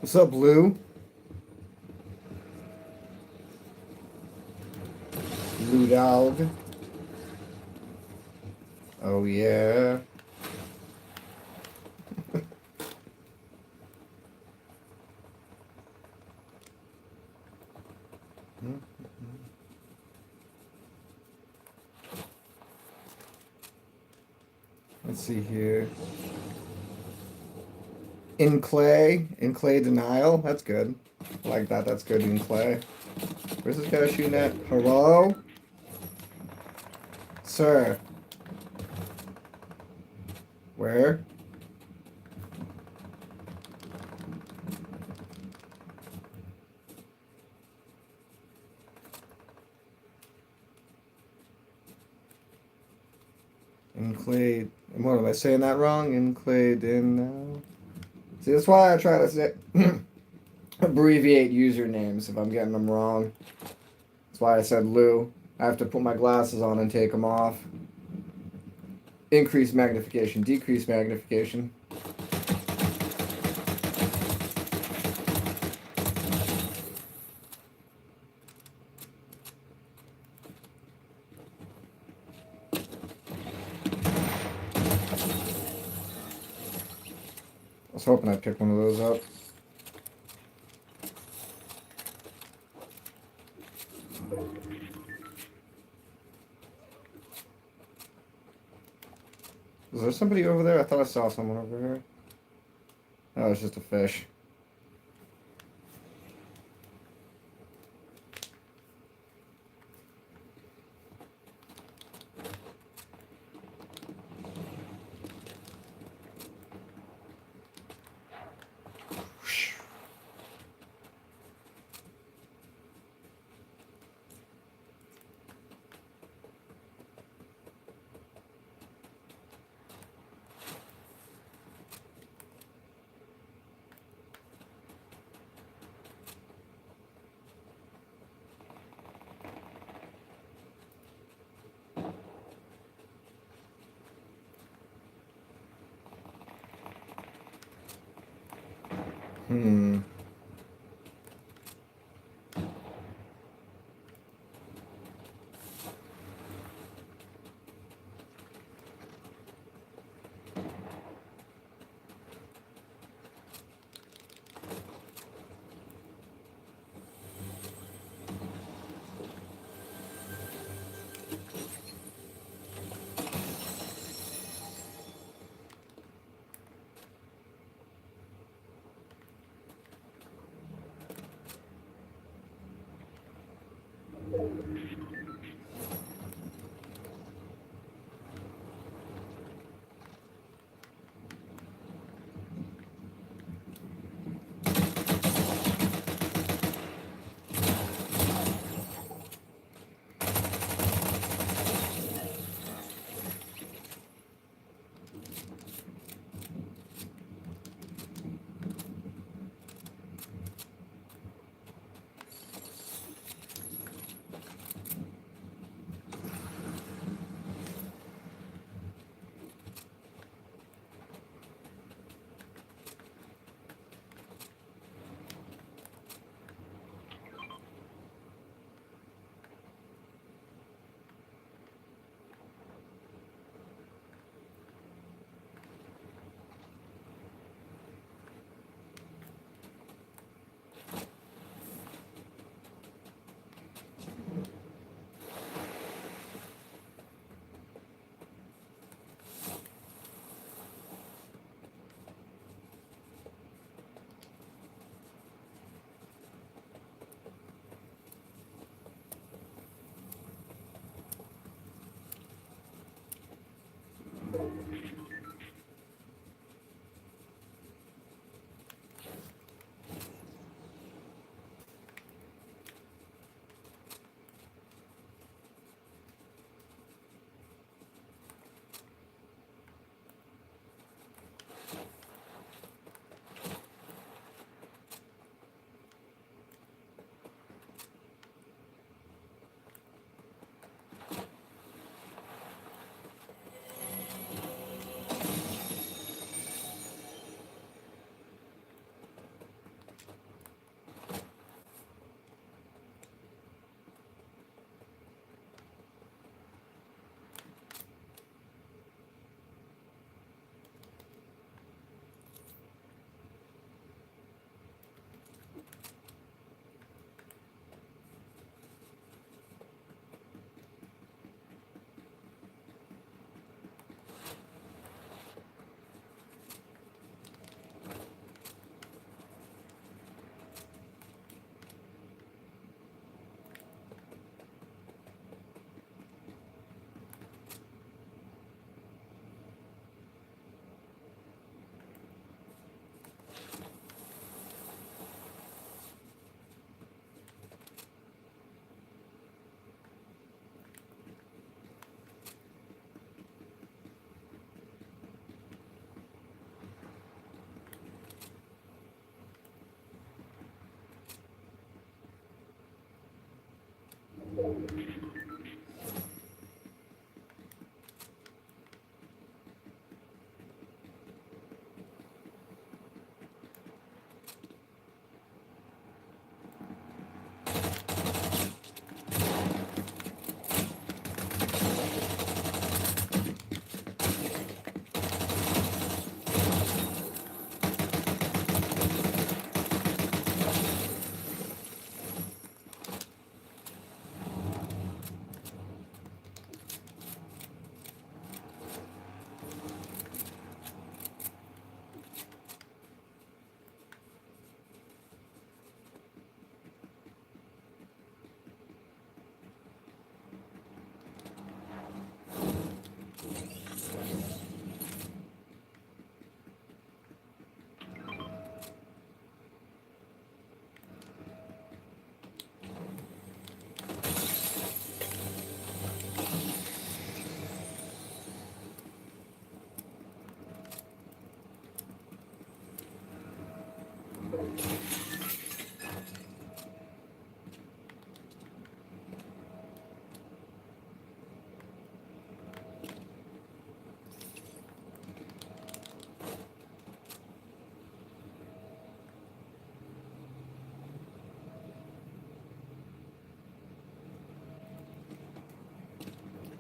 What's up, Lou? Lou Dog. Oh, yeah. Let's see here. In clay denial. That's good. I like that. That's good in clay. Where's this guy shooting at? Hello? Sir. Where? Enclade. What am I saying that wrong? Enclade in. See, that's why I try to say abbreviate usernames if I'm getting them wrong. That's why I said Lou. I have to put my glasses on and take them off. Increase magnification, decrease magnification. I was hoping I'd pick one of those up. Is there somebody over there? I thought I saw someone over here. Oh, it's just a fish. Hmm.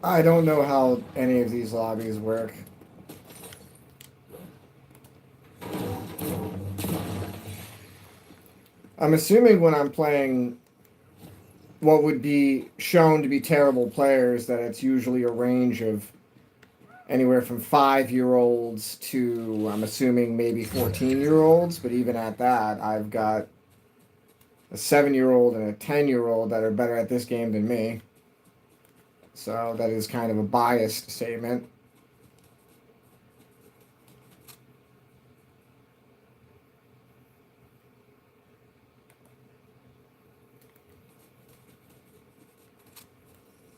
I don't know how any of these lobbies work. I'm assuming when I'm playing what would be shown to be terrible players that it's usually a range of anywhere from 5-year-olds to, I'm assuming, maybe 14-year-olds. But even at that, I've got a 7-year-old and a 10-year-old that are better at this game than me. So that is kind of a biased statement.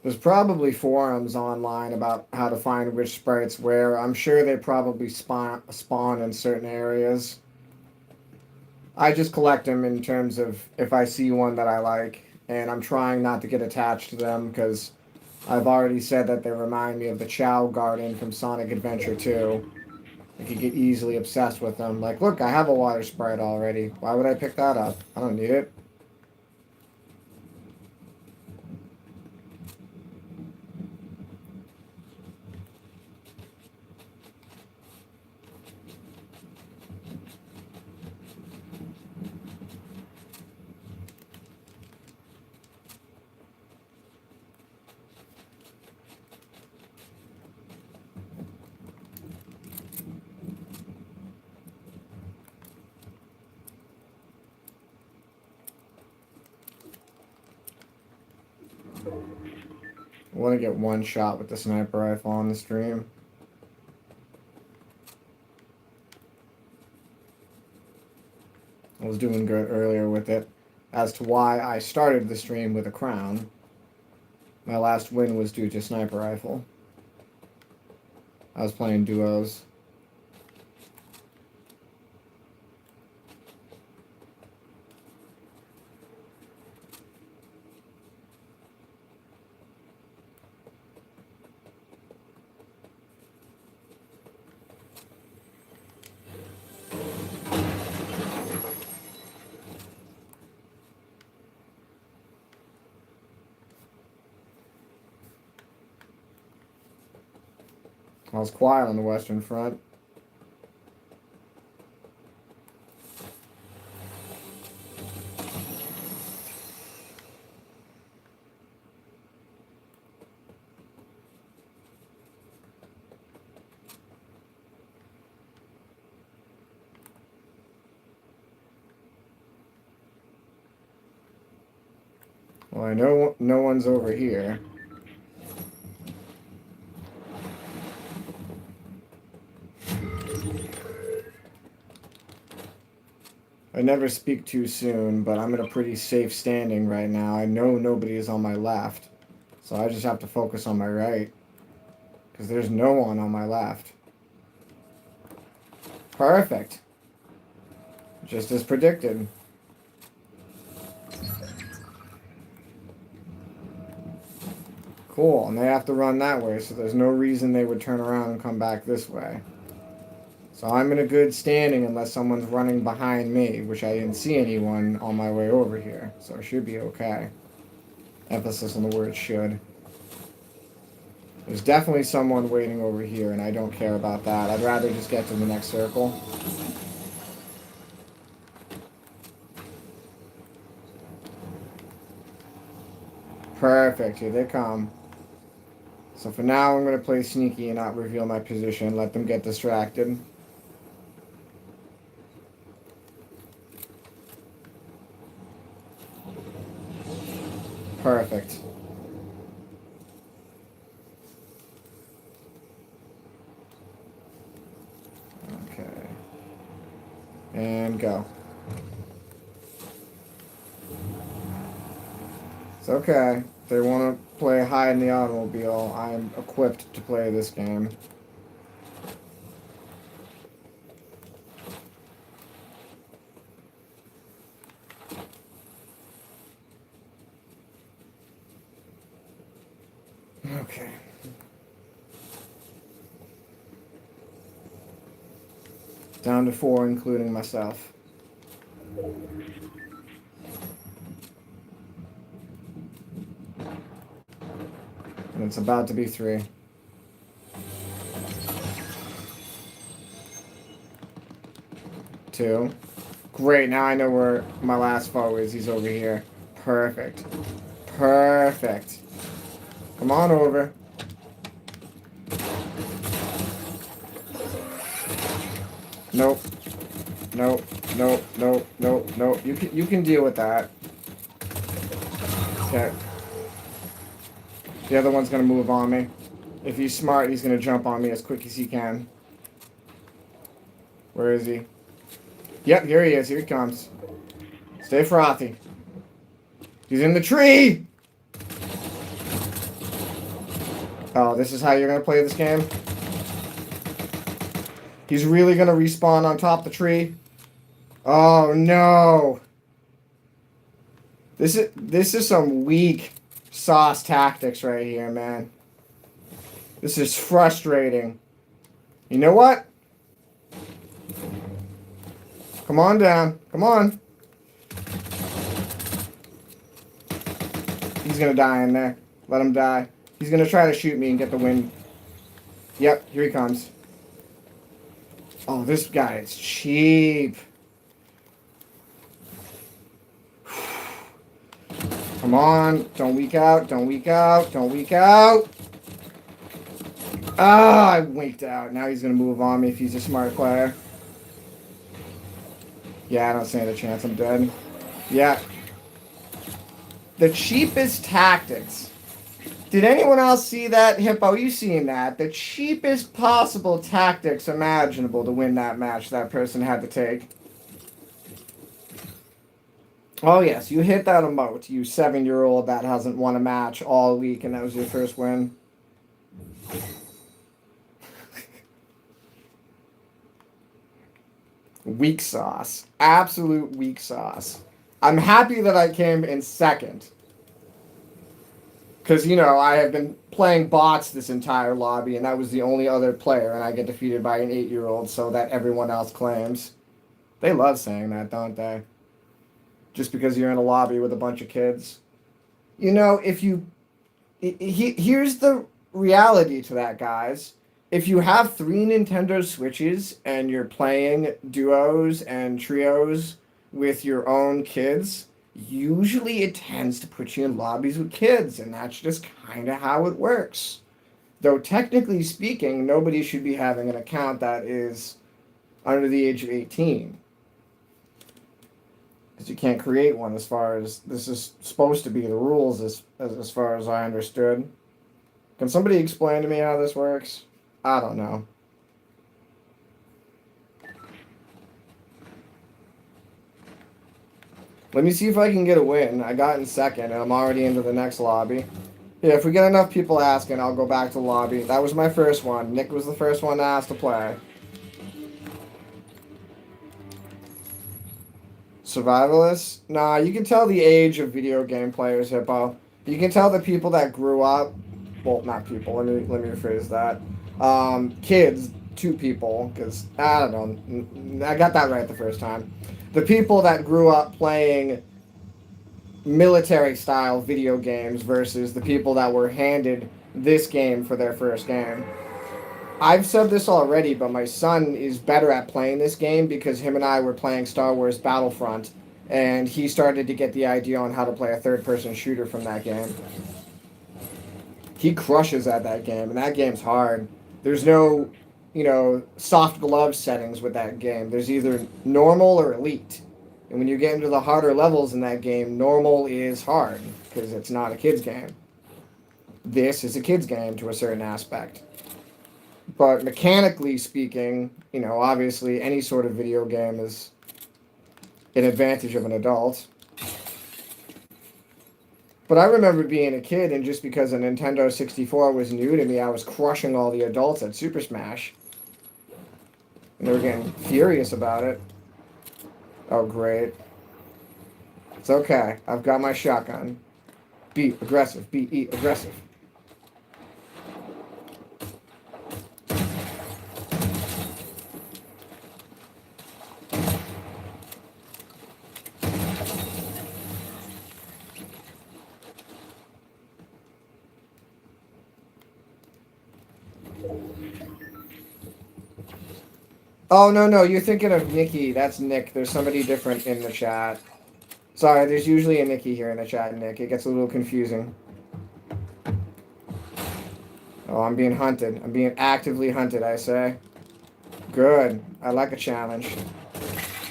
There's probably forums online about how to find which sprites where. I'm sure they probably spawn in certain areas. I just collect them in terms of if I see one that I like, and I'm trying not to get attached to them because I've already said that they remind me of the Chow Garden from Sonic Adventure 2. I could get easily obsessed with them. Like, look, I have a water sprite already. Why would I pick that up? I don't need it. I want to get one shot with the sniper rifle on the stream. I was doing good earlier with it. As to why I started the stream with a crown, my last win was due to sniper rifle. I was playing duos. I was quiet on the Western Front. Well, I know no one's over here. I never speak too soon, but I'm in a pretty safe standing right now. I know nobody is on my left, so I just have to focus on my right, because there's no one on my left. Perfect. Just as predicted. Cool, and they have to run that way, so there's no reason they would turn around and come back this way. So I'm in a good standing unless someone's running behind me, which I didn't see anyone on my way over here, so I should be okay. Emphasis on the word should. There's definitely someone waiting over here, and I don't care about that. I'd rather just get to the next circle. Perfect, here they come. So for now, I'm going to play sneaky and not reveal my position. Let them get distracted. Perfect. Okay. And go. It's okay. If they want to play hide in the automobile, I'm equipped to play this game. Okay. Down to 4, including myself. And it's about to be 3. Two. Great, now I know where my last foe is. He's over here. Perfect. Perfect. Come on over. Nope. Nope. Nope. Nope. Nope. Nope. You can deal with that. Okay. The other one's gonna move on me. If he's smart, he's gonna jump on me as quick as he can. Where is he? Yep, here he is. Here he comes. Stay frothy. He's in the tree! Oh, this is how you're gonna play this game? He's really gonna respawn on top of the tree? Oh no! This is some weak sauce tactics right here, man. This is frustrating. You know what? Come on down. Come on. He's gonna die in there. Let him die. He's gonna try to shoot me and get the win. Yep, here he comes. Oh, this guy is cheap. Come on. Don't weak out. Don't weak out. Don't weak out. Ah, I winked out. Now he's gonna move on me if he's a smart player. Yeah, I don't stand a chance. I'm dead. Yeah. The cheapest tactics. Did anyone else see that? Hippo, you seen that? The cheapest possible tactics imaginable to win that match that person had to take. Oh, yes. You hit that emote, you 7-year-old that hasn't won a match all week, and that was your first win. Weak sauce. Absolute weak sauce. I'm happy that I came in second. Because, you know, I have been playing bots this entire lobby, and that was the only other player, and I get defeated by an 8-year-old, so that everyone else claims. They love saying that, don't they? Just because you're in a lobby with a bunch of kids. You know, if you... Here's the reality to that, guys. If you have 3 Nintendo Switches and you're playing duos and trios with your own kids, usually it tends to put you in lobbies with kids, and that's just kind of how it works. Though technically speaking, nobody should be having an account that is under the age of 18. Because you can't create one as far as this is supposed to be the rules as far as I understood. Can somebody explain to me how this works? I don't know. Let me see if I can get a win. I got in second, and I'm already into the next lobby. Yeah, if we get enough people asking, I'll go back to the lobby. That was my first one. Nick was the first one to ask to play. Survivalists? Nah, you can tell the age of video game players, Hippo. You can tell the people that grew up well, not people. Let me rephrase that. Kids, 2 people, because I don't know. I got that right the first time. The people that grew up playing military style video games versus the people that were handed this game for their first game. I've said this already, but my son is better at playing this game because him and I were playing Star Wars Battlefront, and he started to get the idea on how to play a third-person shooter from that game. He crushes at that game, and that game's hard. There's no, soft glove settings with that game. There's either normal or elite. And when you get into the harder levels in that game, normal is hard because it's not a kid's game. This is a kid's game to a certain aspect. But mechanically speaking, obviously any sort of video game is an advantage of an adult. But I remember being a kid, and just because a Nintendo 64 was new to me, I was crushing all the adults at Super Smash. And they were getting furious about it. Oh, great. It's okay. I've got my shotgun. Be aggressive. Be aggressive. Oh, no, you're thinking of Nikki. That's Nick. There's somebody different in the chat. Sorry, there's usually a Nikki here in the chat, Nick. It gets a little confusing. Oh, I'm being hunted. I'm being actively hunted, I say. Good. I like a challenge.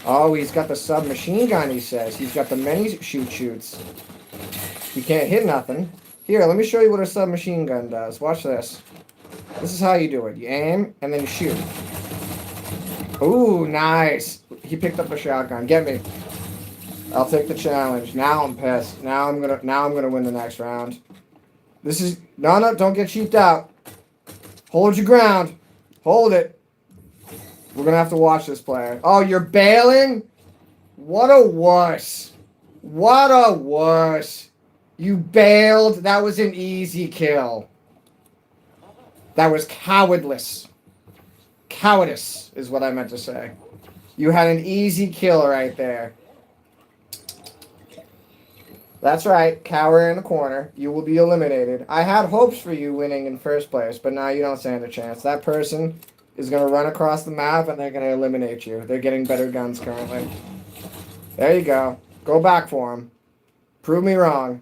Oh, he's got the submachine gun, he says. He's got the many shoots. He can't hit nothing. Here, let me show you what a submachine gun does. Watch this. This is how you do it. You aim, and then you shoot. Ooh, nice. He picked up a shotgun. Get me. I'll take the challenge. Now I'm pissed. Now I'm gonna win the next round. This is no, don't get cheaped out. Hold your ground. Hold it. We're gonna have to watch this player. Oh, you're bailing? What a wuss. What a wuss. You bailed. That was an easy kill. That was cowardless. Cowardice is what I meant to say. You had an easy kill right there. That's right, cower in the corner. You will be eliminated. I had hopes for you winning in first place, but now you don't stand a chance. That person is going to run across the map and they're going to eliminate you. They're getting better guns currently. There you go. Go back for them. Prove me wrong.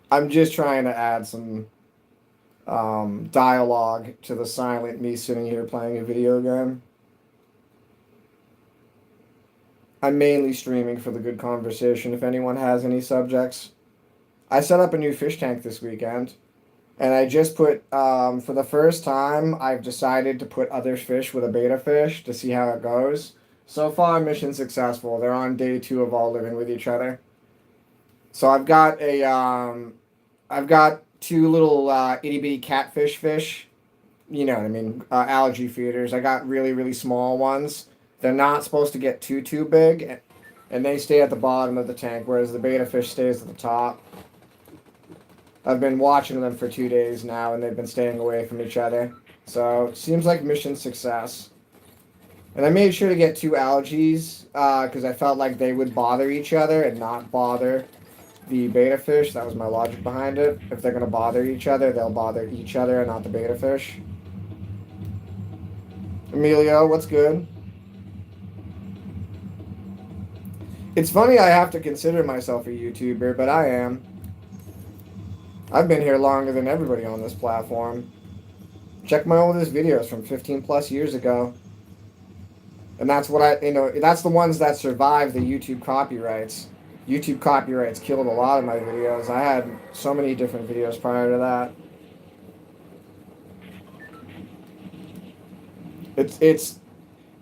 I'm just trying to add some dialogue to the silent me sitting here playing a video game. I'm mainly streaming for the good conversation if anyone has any subjects. I set up a new fish tank this weekend, and I just put, for the first time, I've decided to put other fish with a beta fish to see how it goes. So far, mission successful. They're on day 2 of all living with each other. So I've got I've got 2 little itty bitty catfish fish. You know what I mean? Algae feeders. I got really, really small ones. They're not supposed to get too big, and they stay at the bottom of the tank, whereas the beta fish stays at the top. I've been watching them for 2 days now, and they've been staying away from each other. So, seems like mission success. And I made sure to get 2 algaes, because I felt like they would bother each other and not bother the beta fish. That was my logic behind it. If they're going to bother each other, they'll bother each other and not the beta fish. Emilio, what's good? It's funny I have to consider myself a YouTuber, but I am. I've been here longer than everybody on this platform. Check my oldest videos from 15 plus years ago. And that's what that's the ones that survived the YouTube copyrights. YouTube copyrights killed a lot of my videos. I had so many different videos prior to that.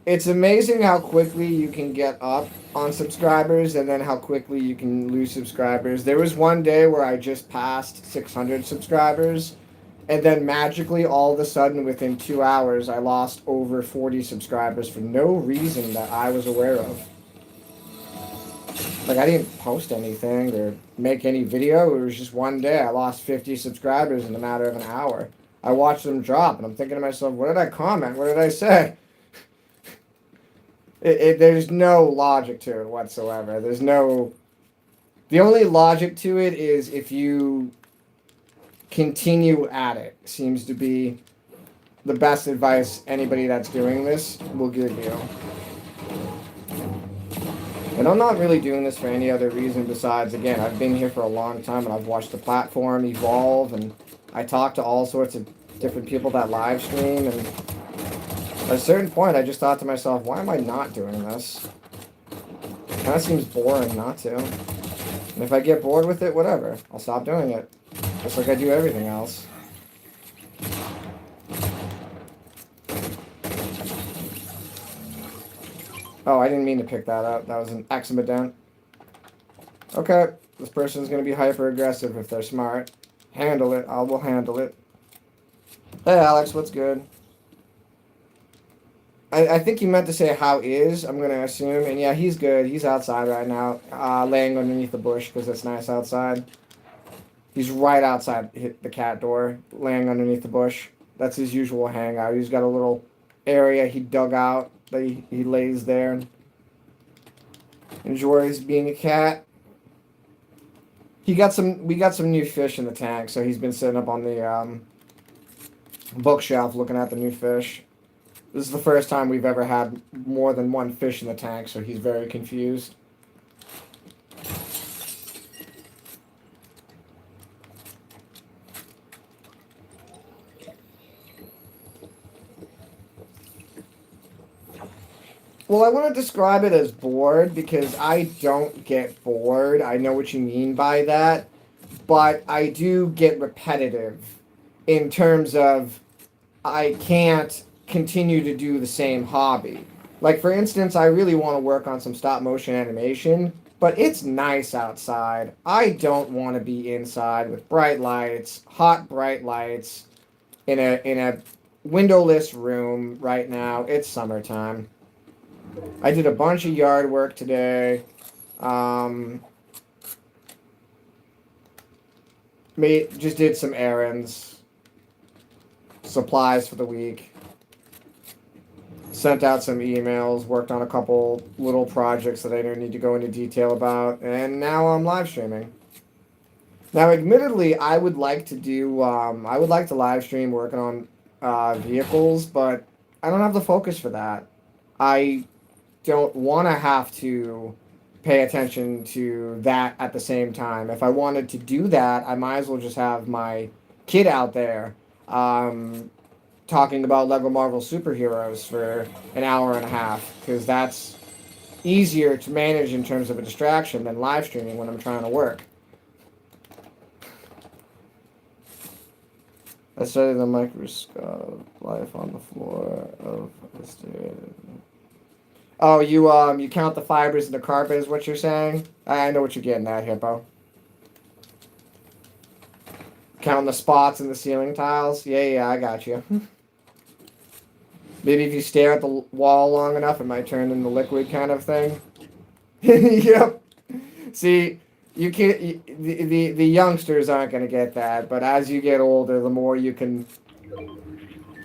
It's amazing how quickly you can get up on subscribers and then how quickly you can lose subscribers. There was one day where I just passed 600 subscribers, and then magically, all of a sudden, within 2 hours, I lost over 40 subscribers for no reason that I was aware of. Like, I didn't post anything or make any video. It was just one day. I lost 50 subscribers in a matter of an hour. I watched them drop, and I'm thinking to myself, what did I comment? What did I say? There's no logic to it whatsoever. There's no... The only logic to it is if you continue at it, seems to be the best advice anybody that's doing this will give you. And I'm not really doing this for any other reason besides, again, I've been here for a long time and I've watched the platform evolve, and I talk to all sorts of different people that live stream, and at a certain point I just thought to myself, why am I not doing this? It kind of seems boring not to. And if I get bored with it, whatever. I'll stop doing it. Just like I do everything else. Oh, I didn't mean to pick that up. That was an eczema dent. Okay, this person's going to be hyper-aggressive if they're smart. Handle it. I will handle it. Hey, Alex, what's good? I think you meant to say how is, I'm going to assume. And yeah, he's good. He's outside right now, laying underneath the bush because it's nice outside. He's right outside the cat door, laying underneath the bush. That's his usual hangout. He's got a little area he dug out that he lays there and enjoys being a cat. We got some new fish in the tank, so he's been sitting up on the bookshelf looking at the new fish. This is the first time we've ever had more than one fish in the tank, so he's very confused. Well, I want to describe it as bored because I don't get bored. I know what you mean by that. But I do get repetitive in terms of I can't continue to do the same hobby. Like, for instance, I really want to work on some stop motion animation, but it's nice outside. I don't want to be inside with bright lights, hot bright lights, in a windowless room right now. It's summertime. I did a bunch of yard work today. Just did some errands. Supplies for the week. Sent out some emails. Worked on a couple little projects that I don't need to go into detail about. And now I'm live streaming. Now, admittedly, I would like to do... I would like to live stream working on vehicles, but I don't have the focus for that. I don't want to have to pay attention to that at the same time. If I wanted to do that, I might as well just have my kid out there talking about Lego Marvel superheroes for an hour and a half, because that's easier to manage in terms of a distraction than live streaming when I'm trying to work. I studied the microscope life on the floor of the stairs. Oh, you count the fibers in the carpet is what you're saying? I know what you're getting at, Hippo. Counting the spots in the ceiling tiles? Yeah, I got you. Maybe if you stare at the wall long enough, it might turn into liquid kind of thing. Yep. See, you can't. The youngsters aren't gonna get that, but as you get older, the more you can.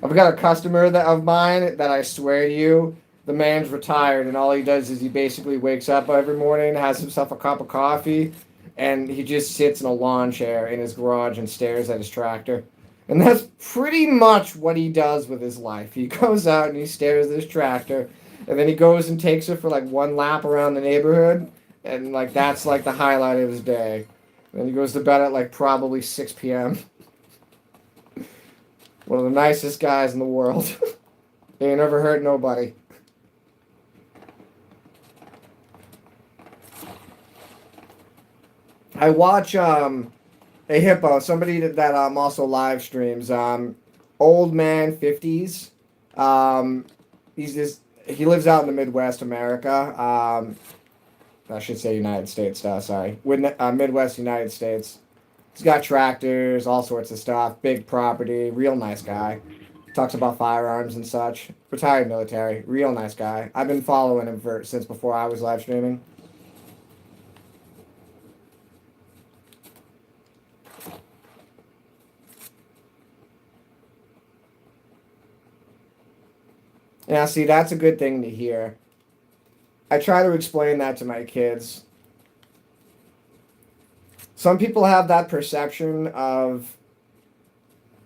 I've got a customer of mine that I swear to you, the man's retired, and all he does is he basically wakes up every morning, has himself a cup of coffee, and he just sits in a lawn chair in his garage and stares at his tractor. And that's pretty much what he does with his life. He goes out and he stares at his tractor, and then he goes and takes it for like one lap around the neighborhood, and like that's like the highlight of his day. And then he goes to bed at like probably 6 p.m. One of the nicest guys in the world. He ain't never hurt nobody. I watch a Hippo, somebody that also live streams. Old man, 50s. He lives out in the Midwest America. I should say United States. Sorry, Midwest United States. He's got tractors, all sorts of stuff, big property, real nice guy. Talks about firearms and such. Retired military, real nice guy. I've been following him since before I was live streaming. Yeah, see, that's a good thing to hear. I try to explain that to my kids. Some people have that perception of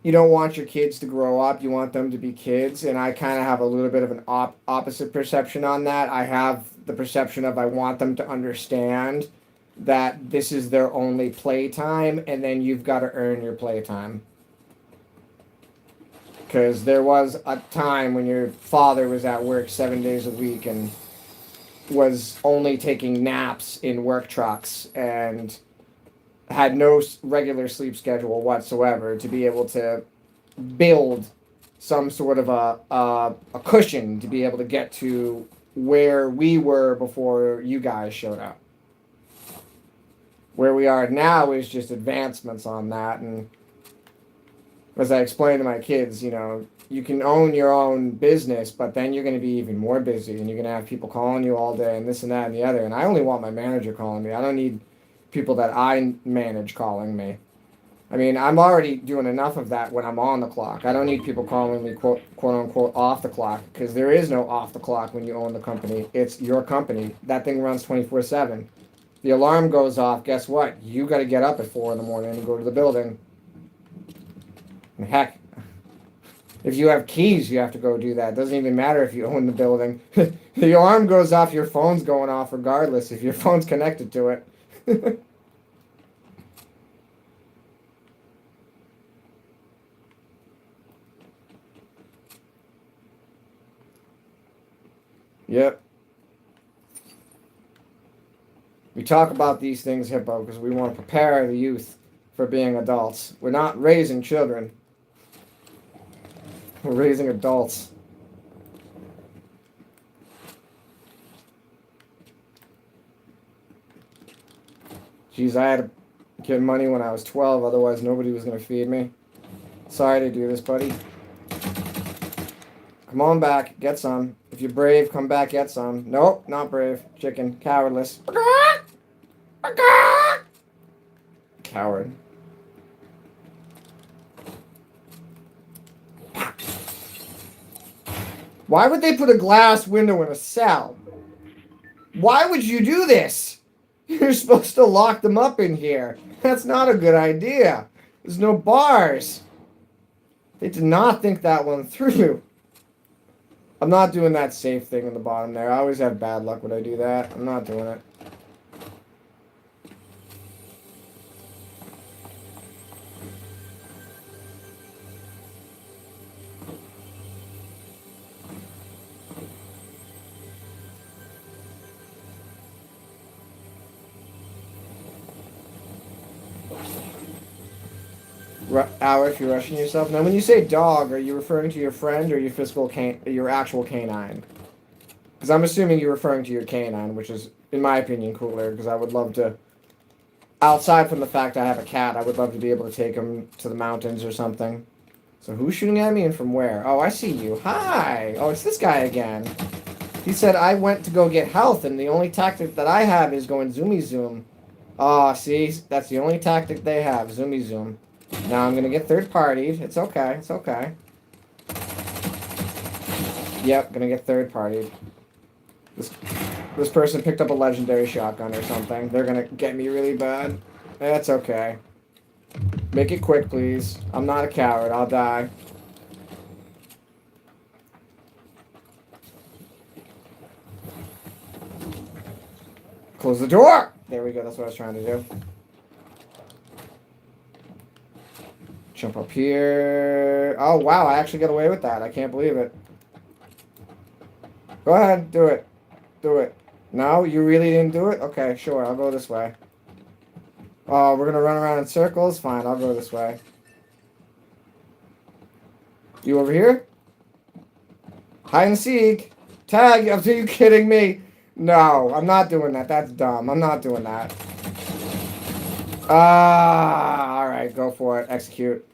you don't want your kids to grow up, you want them to be kids, and I kind of have a little bit of an opposite perception on that. I have the perception of I want them to understand that this is their only playtime, and then you've got to earn your playtime. Because there was a time when your father was at work 7 days a week and was only taking naps in work trucks and had no regular sleep schedule whatsoever to be able to build some sort of a cushion to be able to get to where we were before you guys showed up. Where we are now is just advancements on that, and as I explained to my kids, you know, you can own your own business, but then you're going to be even more busy, and you're going to have people calling you all day and this and that and the other, and I only want my manager calling me. I don't need people that I manage calling me. I mean, I'm already doing enough of that when I'm on the clock. I don't need people calling me quote unquote off the clock, because there is no off the clock when you own the company. It's your company. That thing runs 24/7. The alarm goes off, guess what? You got to get up at 4 in the morning and go to the building. And heck, if you have keys, you have to go do that. It doesn't even matter if you own the building. The alarm goes off, your phone's going off regardless if your phone's connected to it. Yep. We talk about these things, Hippo, because we want to prepare the youth for being adults. We're not raising children. We're raising adults. Geez, I had to get money when I was 12, otherwise nobody was going to feed me. Sorry to do this, buddy. Come on back, get some. If you're brave, come back, get some. Nope, not brave. Chicken, cowardless. Coward. Why would they put a glass window in a cell? Why would you do this? You're supposed to lock them up in here. That's not a good idea. There's no bars. They did not think that one through. I'm not doing that safe thing in the bottom there. I always have bad luck when I do that. I'm not doing it. If you're rushing yourself. Now, when you say dog, are you referring to your friend or your actual canine? Because I'm assuming you're referring to your canine, which is, in my opinion, cooler. Because I would love to, outside from the fact I have a cat, I would love to be able to take him to the mountains or something. So who's shooting at me and from where? Oh, I see you. Hi. Oh, it's this guy again. He said I went to go get health, and the only tactic that I have is going zoomy zoom. Oh, see, that's the only tactic they have, zoomy zoom. Now I'm going to get third-partied. It's okay. It's okay. Yep, going to get third-partied. This person picked up a legendary shotgun or something. They're going to get me really bad. That's okay. Make it quick, please. I'm not a coward. I'll die. Close the door! There we go. That's what I was trying to do. Jump up here. Oh, wow. I actually got away with that. I can't believe it. Go ahead. Do it. Do it. No? You really didn't do it? Okay, sure. I'll go this way. Oh, we're going to run around in circles? Fine. I'll go this way. You over here? Hide and seek. Tag. Are you kidding me? No, I'm not doing that. That's dumb. I'm not doing that. Alright, go for it. Execute.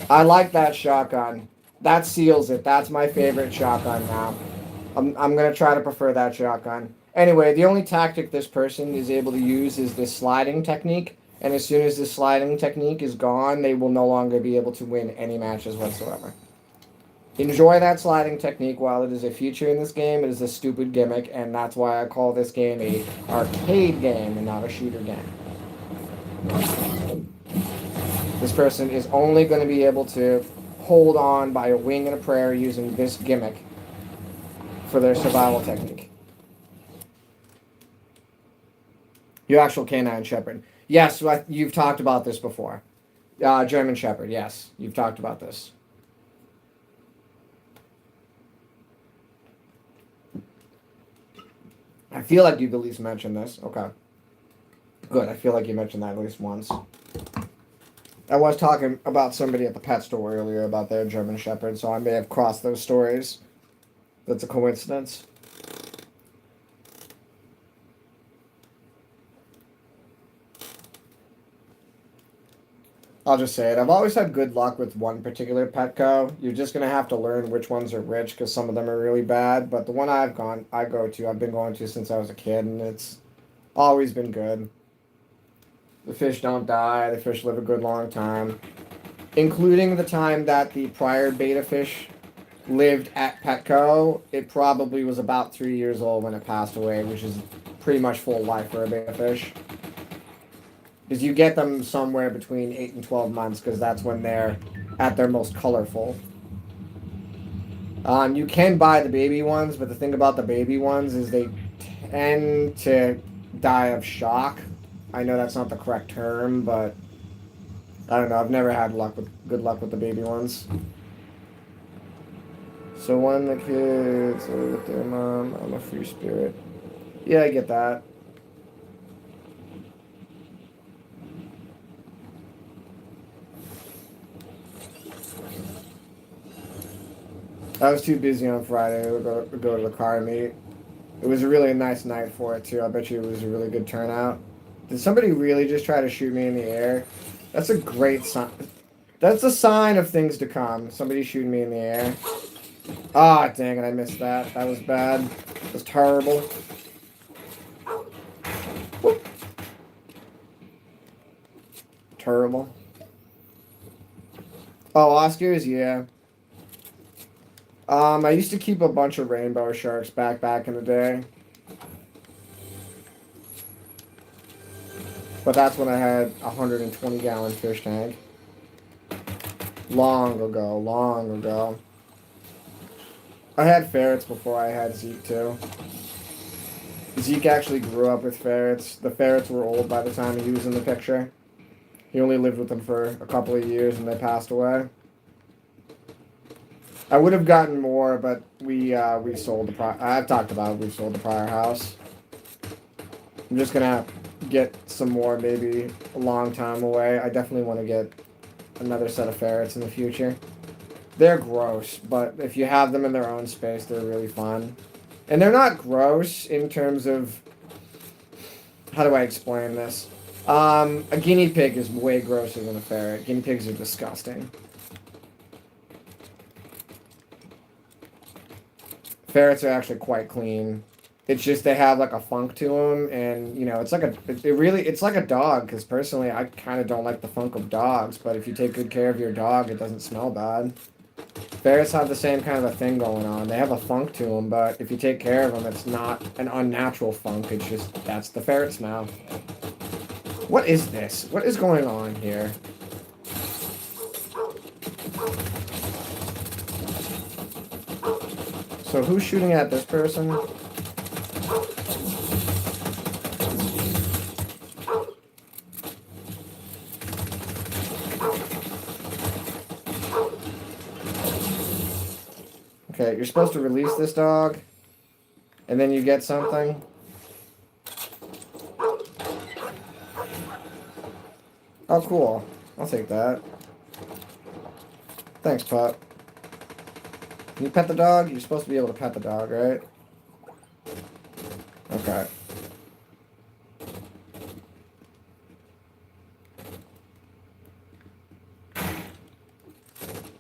I like that shotgun. That seals it. That's my favorite shotgun now. I'm going to try to prefer that shotgun. Anyway, the only tactic this person is able to use is this sliding technique. And as soon as this sliding technique is gone, they will no longer be able to win any matches whatsoever. Enjoy that sliding technique while it is a feature in this game. It is a stupid gimmick, and that's why I call this game a arcade game and not a shooter game. This person is only going to be able to hold on by a wing and a prayer using this gimmick for their survival technique. Your actual canine shepherd. Yes, you've talked about this before. German shepherd, yes. You've talked about this. I feel like you've at least mentioned this. Okay. Good. I feel like you mentioned that at least once. I was talking about somebody at the pet store earlier about their German shepherd, so I may have crossed those stories. That's a coincidence. I'll just say it. I've always had good luck with one particular Petco. You're just going to have to learn which ones are which because some of them are really bad. But the one I've been going to since I was a kid, and it's always been good. The fish don't die. The fish live a good long time. Including the time that the prior beta fish lived at Petco, it probably was about 3 years old when it passed away, which is pretty much full life for a beta fish. Because you get them somewhere between 8 and 12 months because that's when they're at their most colorful. You can buy the baby ones, but the thing about the baby ones is they tend to die of shock. I know that's not the correct term, but I don't know. I've never had good luck with the baby ones. So when the kids are with their mom, I'm a free spirit. Yeah, I get that. I was too busy on Friday to go to the car meet. It was a really nice night for it, too. I bet you it was a really good turnout. Did somebody really just try to shoot me in the air? That's a great sign. That's a sign of things to come. Somebody shooting me in the air. Ah, dang it, I missed that. That was bad. That was terrible. Whoop. Terrible. Oh, Oscars? Yeah. I used to keep a bunch of rainbow sharks back in the day. But that's when I had a 120-gallon fish tank. Long ago. I had ferrets before I had Zeke, too. Zeke actually grew up with ferrets. The ferrets were old by the time he was in the picture. He only lived with them for a couple of years and they passed away. I would have gotten more, but we sold the prior. I've talked about it. We sold the prior house. I'm just gonna get some more, maybe a long time away. I definitely want to get another set of ferrets in the future. They're gross, but if you have them in their own space, they're really fun. And they're not gross in terms of, how do I explain this? A guinea pig is way grosser than a ferret. Guinea pigs are disgusting. Ferrets are actually quite clean. It's just they have like a funk to them, and you know, it's like it's like a dog. Because personally, I kind of don't like the funk of dogs, but if you take good care of your dog, it doesn't smell bad. Ferrets have the same kind of a thing going on. They have a funk to them, but if you take care of them, it's not an unnatural funk. It's just that's the ferret smell. What is this? What is going on here? So who's shooting at this person? Okay, you're supposed to release this dog, and then you get something. Oh, cool. I'll take that. Thanks, pup. Can you pet the dog? You're supposed to be able to pet the dog, right? Okay.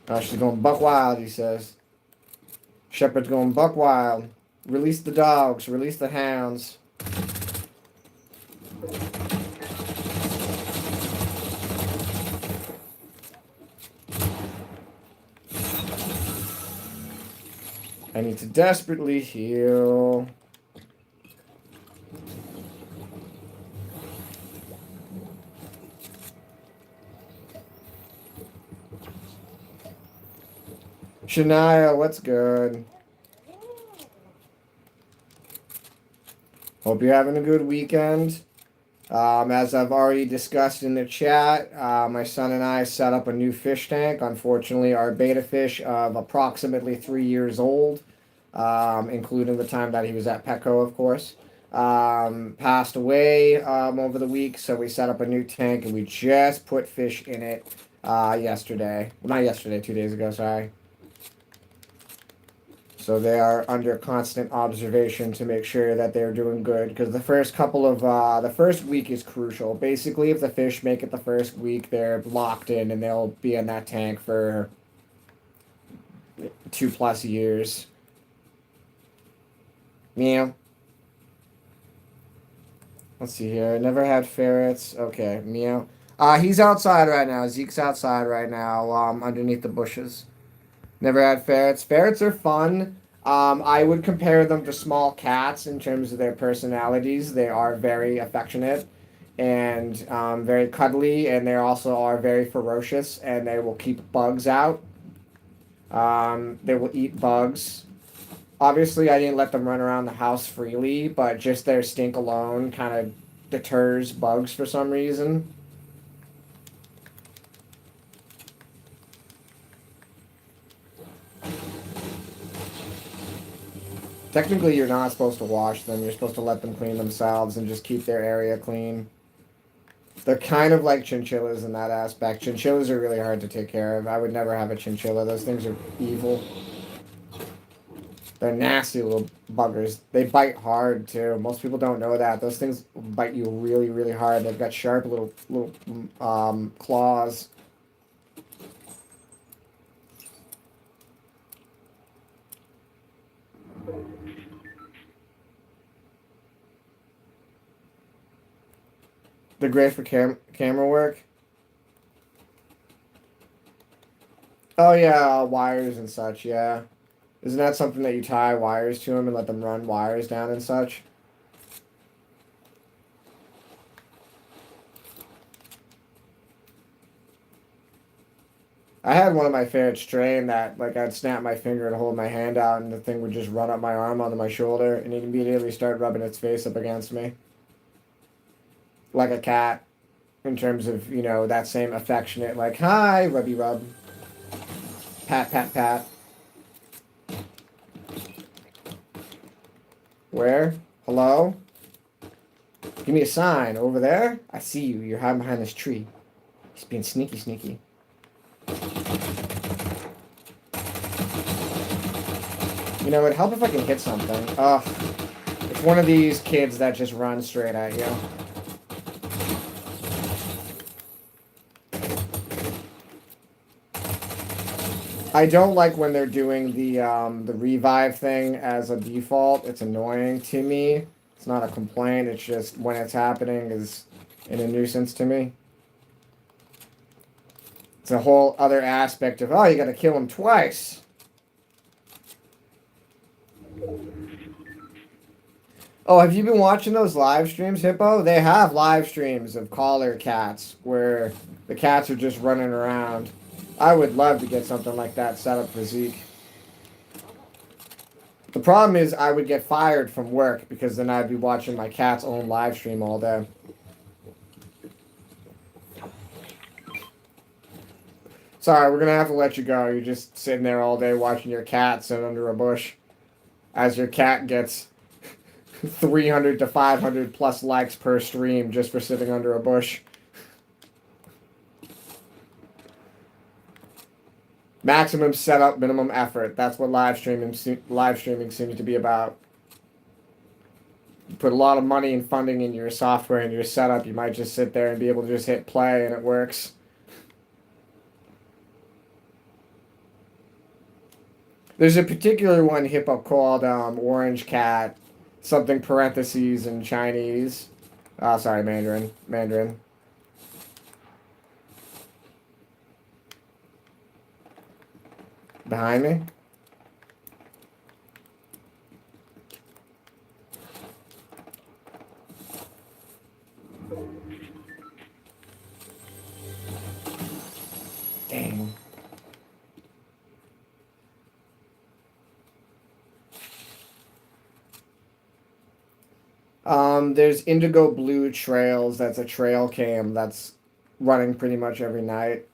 Oh, she's going buck wild, he says. Shepherd's going buck wild. Release the dogs. Release the hounds. I need to desperately heal. Shania, what's good? Hope you're having a good weekend. As I've already discussed in the chat, my son and I set up a new fish tank. Unfortunately, our beta fish of approximately 3 years old, including the time that he was at Petco, of course, passed away over the week. So we set up a new tank and we just put fish in it yesterday. Well, not yesterday, 2 days ago, sorry. So they are under constant observation to make sure that they're doing good. Because the first couple of, the first week is crucial. Basically, if the fish make it the first week, they're locked in and they'll be in that tank for 2+ years. Meow. Let's see here. Never had ferrets. Okay, meow. He's outside right now. Zeke's outside right now, underneath the bushes. Never had ferrets. Ferrets are fun. I would compare them to small cats in terms of their personalities. They are very affectionate and very cuddly, and they also are very ferocious, and they will keep bugs out. They will eat bugs. Obviously, I didn't let them run around the house freely, but just their stink alone kind of deters bugs for some reason. Technically, you're not supposed to wash them. You're supposed to let them clean themselves and just keep their area clean. They're kind of like chinchillas in that aspect. Chinchillas are really hard to take care of. I would never have a chinchilla. Those things are evil. They're nasty little buggers. They bite hard, too. Most people don't know that. Those things bite you really, really hard. They've got sharp little claws. They're great for camera work. Oh, yeah, wires and such, yeah. Isn't that something that you tie wires to them and let them run wires down and such? I had one of my ferrets trained that, like, I'd snap my finger and hold my hand out, and the thing would just run up my arm onto my shoulder, and it immediately start rubbing its face up against me. Like a cat, in terms of, you know, that same affectionate, like, hi, rubby rub. Pat, pat, pat. Where? Hello? Give me a sign. Over there? I see you. You're hiding behind this tree. He's being sneaky, sneaky. You know, it'd help if I can hit something. Ugh. It's one of these kids that just run straight at you. I don't like when they're doing the revive thing as a default. It's annoying to me. It's not a complaint. It's just when it's happening is a nuisance to me. It's a whole other aspect of, oh, you gotta kill him twice. Oh, have you been watching those live streams, Hippo? They have live streams of collar cats where the cats are just running around. I would love to get something like that set up for Zeke. The problem is I would get fired from work because then I'd be watching my cat's own live stream all day. Sorry, we're going to have to let you go. You're just sitting there all day watching your cat sit under a bush as your cat gets 300 to 500 plus likes per stream just for sitting under a bush. Maximum setup, minimum effort. That's what live streaming seems to be about. You put a lot of money and funding in your software and your setup, you might just sit there and be able to just hit play and it works. There's a particular one, Hippo, called Orange Cat, something parentheses in Chinese. Oh, sorry, Mandarin. Behind me? There's indigo blue trails. That's a trail cam that's running pretty much every night.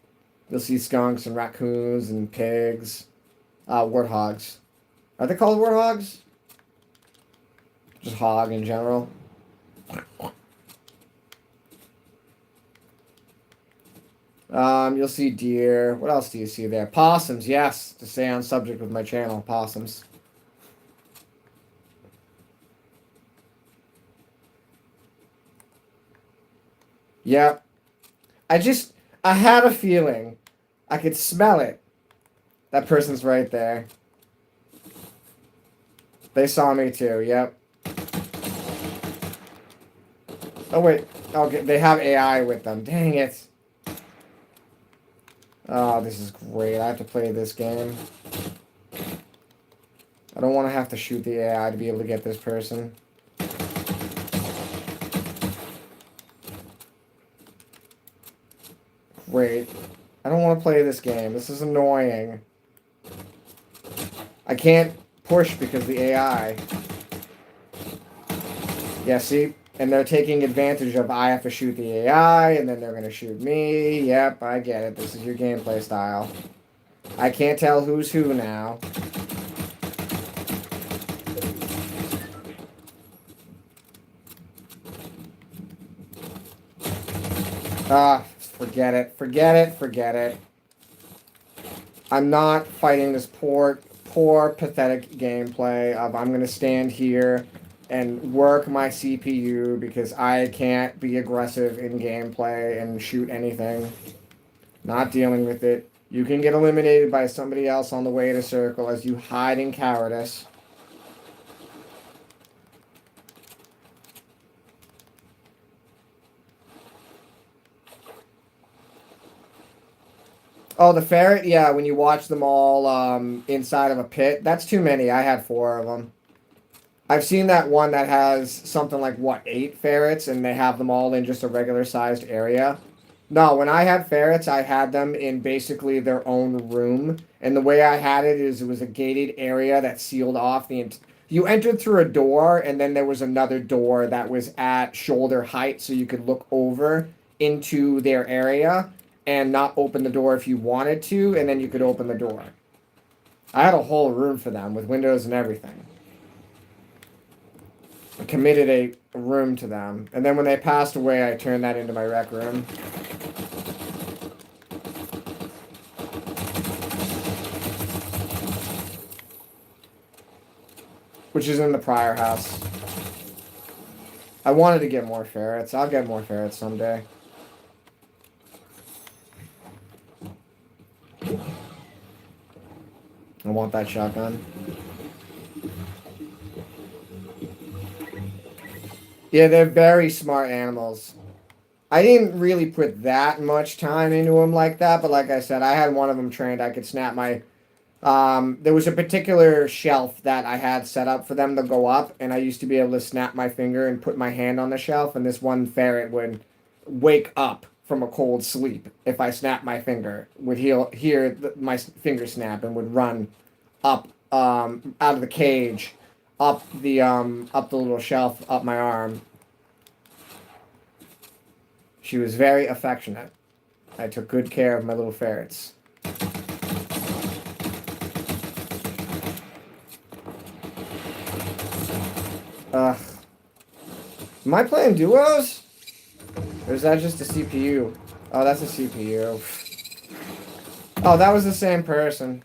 You'll see skunks and raccoons and pigs, warthogs. Are they called warthogs? Just hog in general. You'll see deer. What else do you see there? Possums, yes. To stay on subject with my channel, possums. Yep. I had a feeling. I could smell it. That person's right there. They saw me too, yep. Oh, wait. Okay, they have AI with them. Dang it. Oh, this is great. I have to play this game. I don't want to have to shoot the AI to be able to get this person. Great. I don't want to play this game. This is annoying. I can't push because of the AI. Yeah, see? And they're taking advantage of I have to shoot the AI, and then they're going to shoot me. Yep, I get it. This is your gameplay style. I can't tell who's who now. Ah, forget it. Forget it. Forget it. I'm not fighting this poor, pathetic gameplay of I'm going to stand here and work my CPU because I can't be aggressive in gameplay and shoot anything. Not dealing with it. You can get eliminated by somebody else on the way to circle as you hide in cowardice. Oh, the ferret? Yeah, when you watch them all inside of a pit. That's too many. I had 4 of them. I've seen that one that has something like, what, 8 ferrets, and they have them all in just a regular-sized area. No, when I had ferrets, I had them in basically their own room. And the way I had it is it was a gated area that sealed off the... You entered through a door, and then there was another door that was at shoulder height, so you could look over into their area and not open the door if you wanted to, and then you could open the door. I had a whole room for them with windows and everything. I committed a room to them. And then when they passed away, I turned that into my rec room. Which is in the prior house. I wanted to get more ferrets. I'll get more ferrets someday. I want that shotgun. Yeah, they're very smart animals. I didn't really put that much time into them like that, but like I said, I had one of them trained. I could snap my... there was a particular shelf that I had set up for them to go up, and I used to be able to snap my finger and put my hand on the shelf, and this one ferret would wake up from a cold sleep if I snapped my finger. Would hear my finger snap and would run up out of the cage, up the little shelf, up my arm. She was very affectionate. I took good care of my little ferrets. Ugh. Am I playing duos? Or is that just a CPU? Oh, that's a CPU. Oh, that was the same person.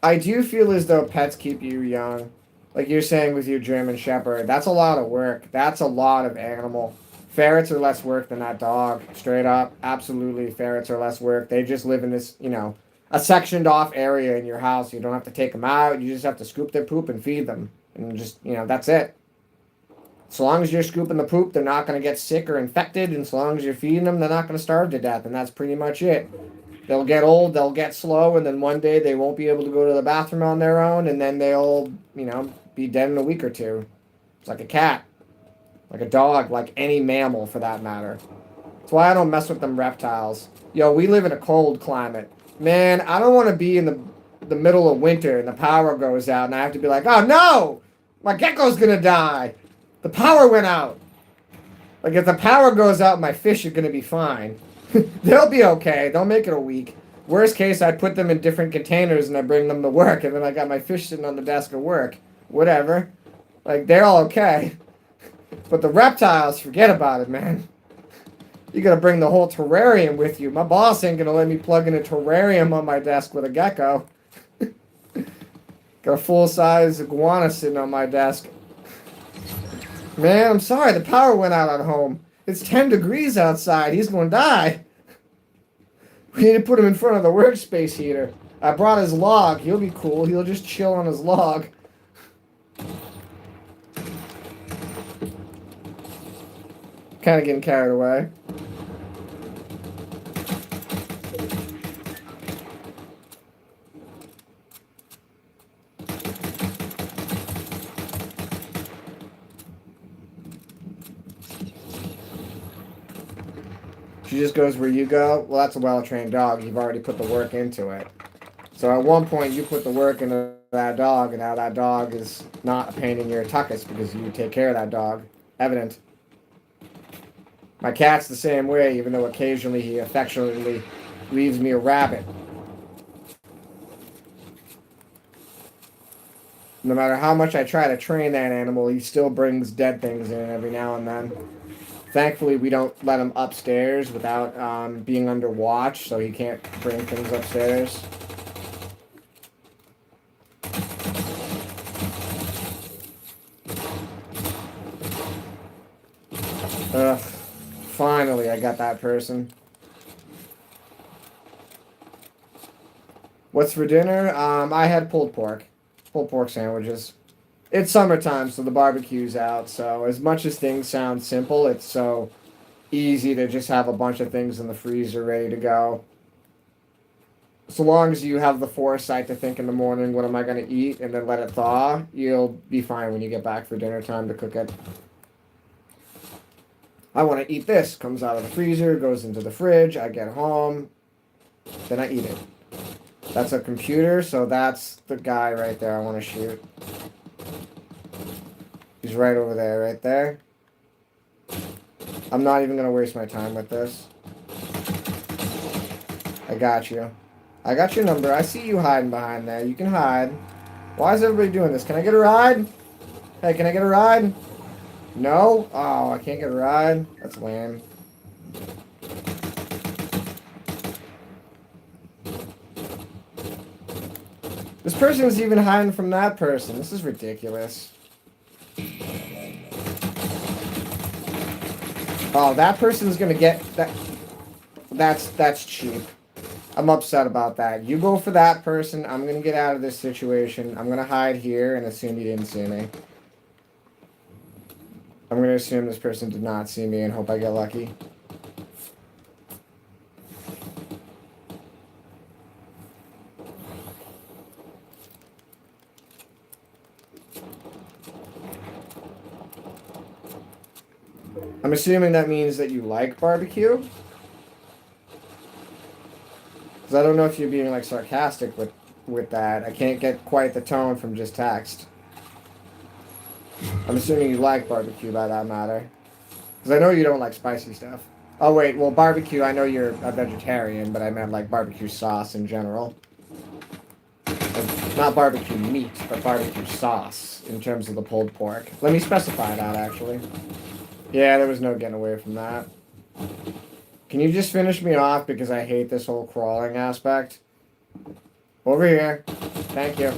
I do feel as though pets keep you young. Like you're saying with your German Shepherd. That's a lot of work. That's a lot of animal. Ferrets are less work than that dog. Straight up. Absolutely, ferrets are less work. They just live in this, a sectioned off area in your house. You don't have to take them out. You just have to scoop their poop and feed them. And just, that's it. So long as you're scooping the poop, they're not going to get sick or infected. And so long as you're feeding them, they're not going to starve to death. And that's pretty much it. They'll get old, they'll get slow, and then one day they won't be able to go to the bathroom on their own, and then they'll, be dead in a week or two. It's like a cat. Like a dog, like any mammal for that matter. That's why I don't mess with them reptiles. Yo, we live in a cold climate. Man, I don't want to be in the middle of winter and the power goes out and I have to be like, oh no! My gecko's gonna die! The power went out! Like, if the power goes out, my fish are gonna be fine. They'll be okay. They'll make it a week. Worst case, I put them in different containers and I bring them to work, and then I got my fish sitting on the desk at work. Whatever. Like, they're all okay. But the reptiles, forget about it, man. You gotta bring the whole terrarium with you. My boss ain't gonna let me plug in a terrarium on my desk with a gecko. Got a full-size iguana sitting on my desk. Man, I'm sorry, the power went out at home. It's 10 degrees outside. He's gonna die. We need to put him in front of the workspace heater. I brought his log. He'll be cool. He'll just chill on his log. Kind of getting carried away. She just goes where you go. Well, that's a well-trained dog. You've already put the work into it. So at one point, you put the work into that dog, and now that dog is not a pain in your tuchus because you take care of that dog. Evident. My cat's the same way, even though occasionally he affectionately leaves me a rabbit. No matter how much I try to train that animal, he still brings dead things in every now and then. Thankfully, we don't let him upstairs without being under watch, so he can't bring things upstairs. Ugh. Finally, I got that person. What's for dinner? I had pulled pork. Pulled pork sandwiches. It's summertime, so the barbecue's out. So as much as things sound simple, it's so easy to just have a bunch of things in the freezer ready to go. So long as you have the foresight to think in the morning, what am I going to eat, and then let it thaw, you'll be fine when you get back for dinner time to cook it. I want to eat this. Comes out of the freezer, goes into the fridge. I get home, then I eat it. That's a computer, so that's the guy right there I want to shoot. He's right over there, right there. I'm not even going to waste my time with this. I got you. I got your number. I see you hiding behind there. You can hide. Why is everybody doing this? Can I get a ride? Hey, can I get a ride? No? Oh, I can't get a ride? That's lame. This person is even hiding from that person. This is ridiculous. Oh, that person's gonna get that. That's cheap. I'm upset about that. You go for that person. I'm gonna get out of this situation. I'm gonna hide here and assume you didn't see me. I'm gonna assume this person did not see me and hope I get lucky. I'm assuming that means that you like barbecue? Because I don't know if you're being, like, sarcastic with that. I can't get quite the tone from just text. I'm assuming you like barbecue by that matter. Because I know you don't like spicy stuff. Oh, wait, well, barbecue, I know you're a vegetarian, but I meant, like, barbecue sauce in general. Not barbecue meat, but barbecue sauce in terms of the pulled pork. Let me specify that, actually. Yeah, there was no getting away from that. Can you just finish me off because I hate this whole crawling aspect? Over here. Thank you.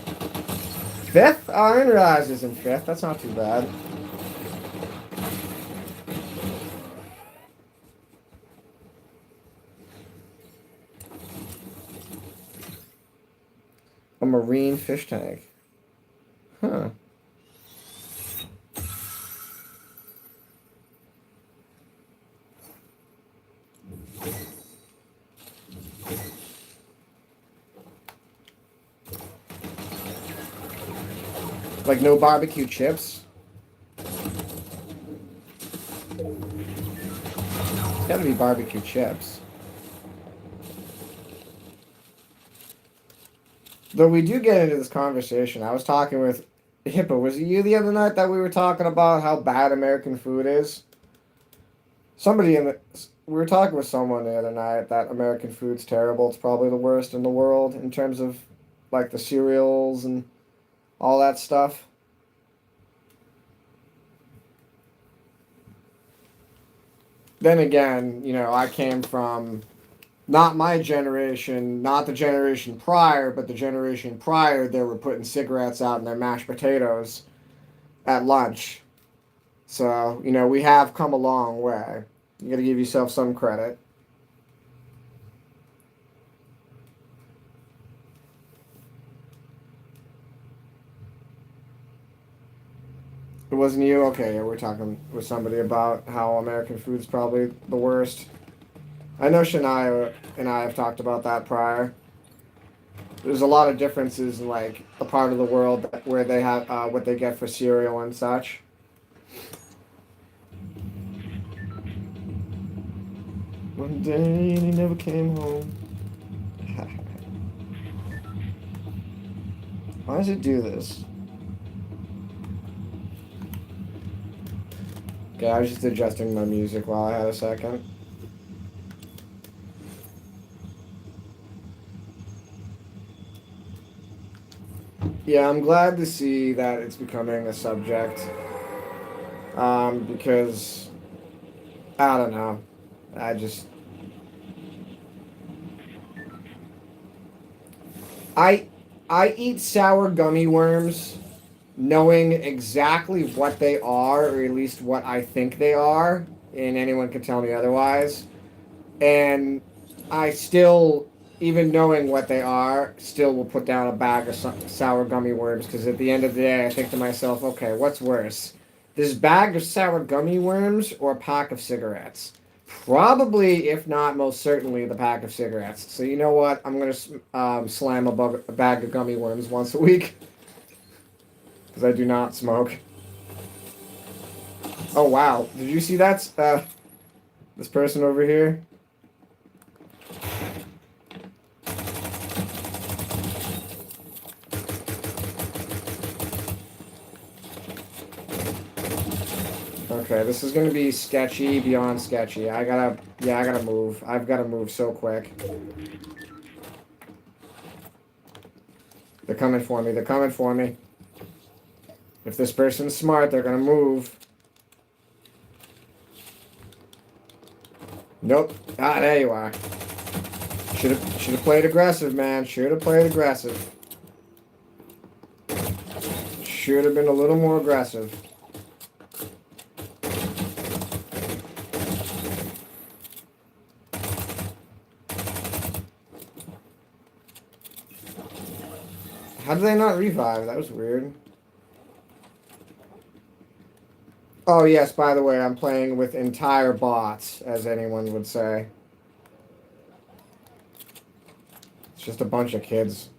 Fifth? Oh, I didn't realize it's in fifth. That's not too bad. A marine fish tank. Huh. Like no barbecue chips? It's gotta be barbecue chips. Though we do get into this conversation. I was talking with Hippo. Was it you the other night that we were talking about how bad American food is? Somebody in the we were talking with someone the other night that American food's terrible. It's probably the worst in the world in terms of like the cereals and all that stuff. Then again, I came from not my generation, not the generation prior, but the generation prior. They were putting cigarettes out in their mashed potatoes at lunch. So, we have come a long way. You got to give yourself some credit. It wasn't you? Okay, yeah, we're talking with somebody about how American food's probably the worst. I know Shania and I have talked about that prior. There's a lot of differences in like the part of the world where they have what they get for cereal and such. One day and he never came home. Why does it do this? Okay, I was just adjusting my music while I had a second. Yeah, I'm glad to see that it's becoming a subject. Because I don't know. I just I I eat sour gummy worms knowing exactly what they are, or at least what I think they are, and anyone can tell me otherwise. And I still, even knowing what they are, still will put down a bag of sour gummy worms because at the end of the day, I think to myself, okay, what's worse? This bag of sour gummy worms or a pack of cigarettes? Probably, if not most certainly, the pack of cigarettes. So you know what? I'm gonna slam a bag of gummy worms once a week because I do not smoke. Oh wow! Did you see that? This person over here. Okay, this is gonna be sketchy beyond sketchy. I gotta move. I've gotta move so quick. They're coming for me. They're coming for me. If this person's smart, they're gonna move. Nope. Ah, there you are. Should have played aggressive, man. Should have played aggressive. Should have been a little more aggressive. How did they not revive? That was weird. Oh, yes, by the way, I'm playing with entire bots, as anyone would say. It's just a bunch of kids.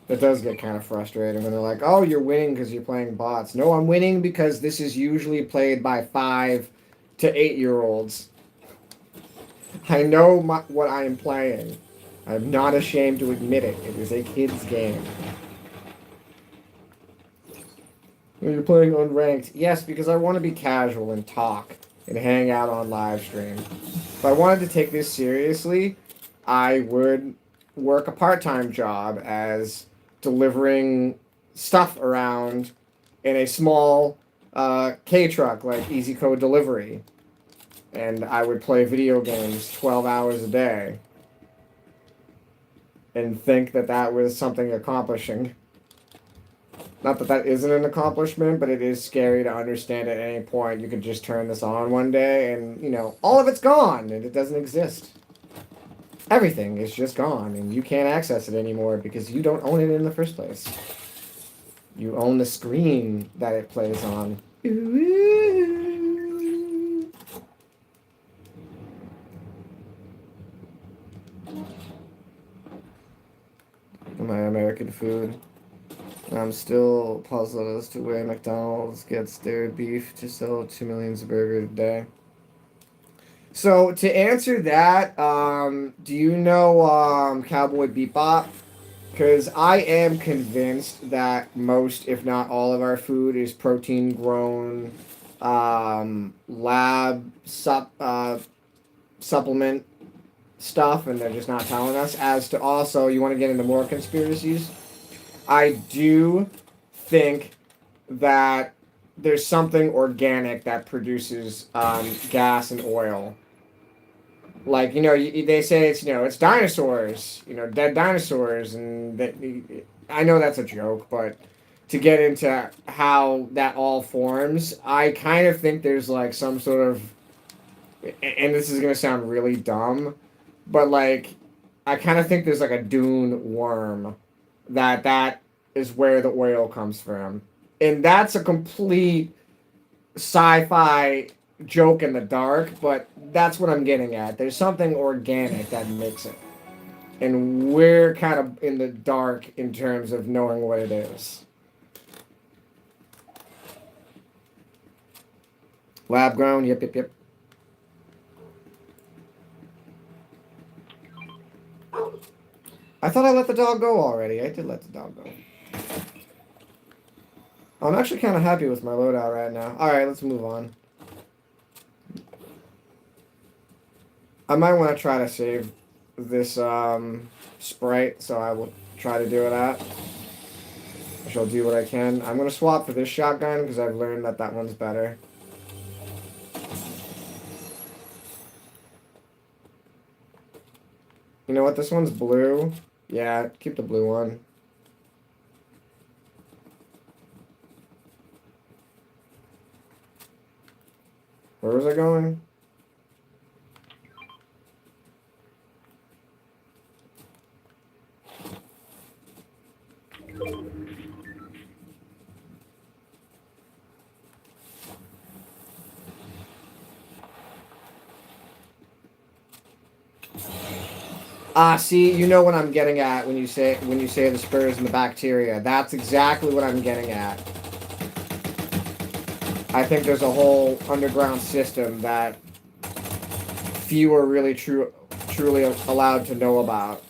It does get kind of frustrating when they're like, oh, you're winning because you're playing bots. No, I'm winning because this is usually played by 5 to 8-year-olds. I know what I am playing. I'm not ashamed to admit it. It is a kid's game. You're playing unranked. Yes, because I want to be casual and talk and hang out on live stream. If I wanted to take this seriously, I would work a part-time job as delivering stuff around in a small K-truck like Easy Code Delivery. And I would play video games 12 hours a day and think that that was something accomplishing. Not that that isn't an accomplishment, but it is scary to understand at any point you could just turn this on one day and, all of it's gone and it doesn't exist. Everything is just gone and you can't access it anymore because you don't own it in the first place. You own the screen that it plays on. My American food. I'm still puzzled as to why McDonald's gets their beef to sell 2 million burgers a day. So to answer that, do you know Cowboy Bebop? Because I am convinced that most, if not all, of our food is protein grown, supplement stuff, and they're just not telling us. As to also, you want to get into more conspiracies? I do think that there's something organic that produces gas and oil. Like, they say it's, it's dinosaurs, dead dinosaurs, and I know that's a joke, but to get into how that all forms, I kind of think there's like some sort of, and this is gonna sound really dumb, but like, I kind of think there's like a dune worm that is where the oil comes from, and that's a complete sci-fi joke in the dark, but that's what I'm getting at. There's something organic that makes it. And we're kind of in the dark in terms of knowing what it is. Lab grown, yep, yep, yep. I thought I let the dog go already. I did let the dog go. I'm actually kind of happy with my loadout right now. Alright, let's move on. I might want to try to save this Sprite, so I will try to do that. I shall do what I can. I'm going to swap for this shotgun because I've learned that that one's better. You know what? This one's blue. Yeah, keep the blue one. Where was I going? Ah, see, you know what I'm getting at when you say the spurs and the bacteria. That's exactly what I'm getting at. I think there's a whole underground system that few are really truly allowed to know about.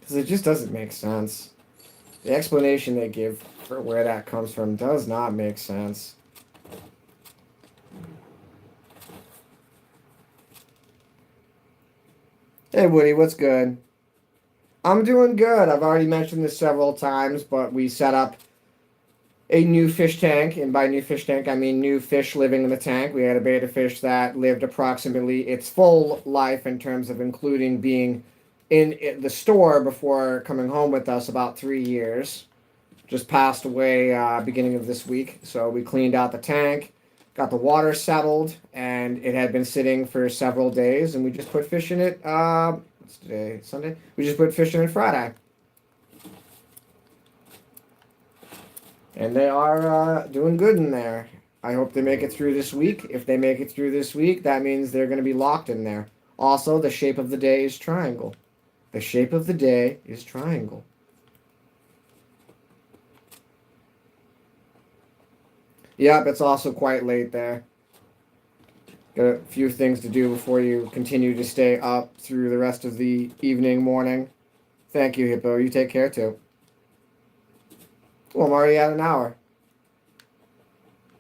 Because it just doesn't make sense. The explanation they give for where that comes from does not make sense. Hey Woody, what's good? I'm doing good. I've already mentioned this several times, but we set up a new fish tank, and by new fish tank, I mean new fish living in the tank. We had a betta fish that lived approximately its full life in terms of including being in the store before coming home with us about 3 years. Just passed away beginning of this week. So we cleaned out the tank, got the water settled, and it had been sitting for several days, and we just put fish in it. What's today? Sunday? We just put fish in it Friday. And they are doing good in there. I hope they make it through this week. If they make it through this week, that means they're going to be locked in there. Also, the shape of the day is triangle. The shape of the day is triangle. Yep, it's also quite late there. Got a few things to do before you continue to stay up through the rest of the evening, morning. Thank you, Hippo. You take care, too. Well, I'm already at an hour.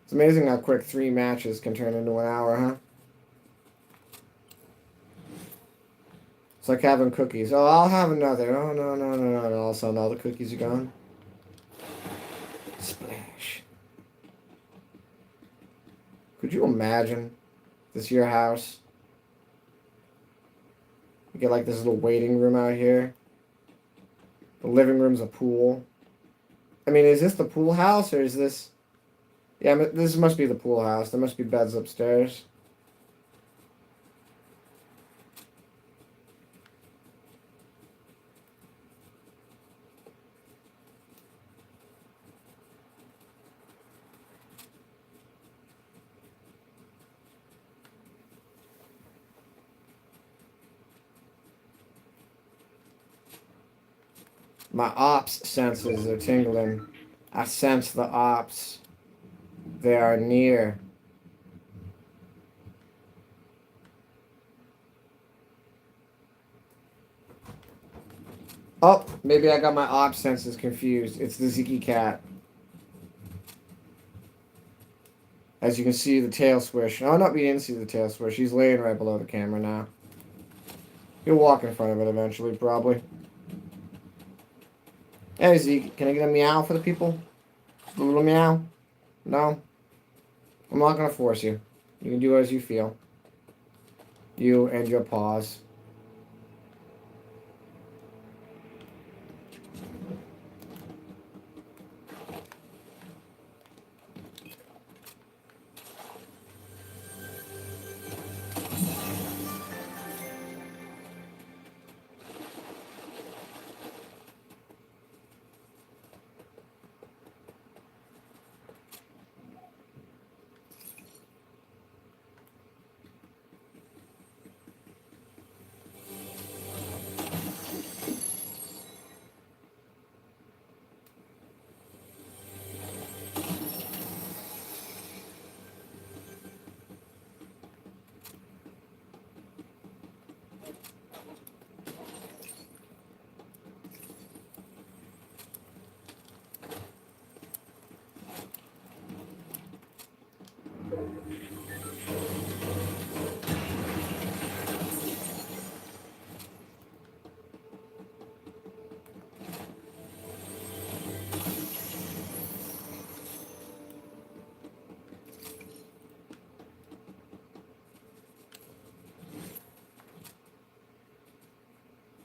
It's amazing how quick 3 matches can turn into an hour, huh? It's like having cookies. Oh, I'll have another. Oh, no, no, no, no. And all of a sudden, all the cookies are gone. Splash. Could you imagine this your house? You get like this little waiting room out here. The living room's a pool. I mean, is this the pool house or is this... Yeah, this must be the pool house. There must be beds upstairs. My ops senses are tingling. I sense the ops. They are near. Oh, maybe I got my ops senses confused. It's the Ziki cat. As you can see, the tail swish. Oh, no, we didn't see the tail swish. He's laying right below the camera now. He'll walk in front of it eventually, probably. Hey, Zeke, can I get a meow for the people? A little meow? No? I'm not going to force you. You can do as you feel. You and your paws.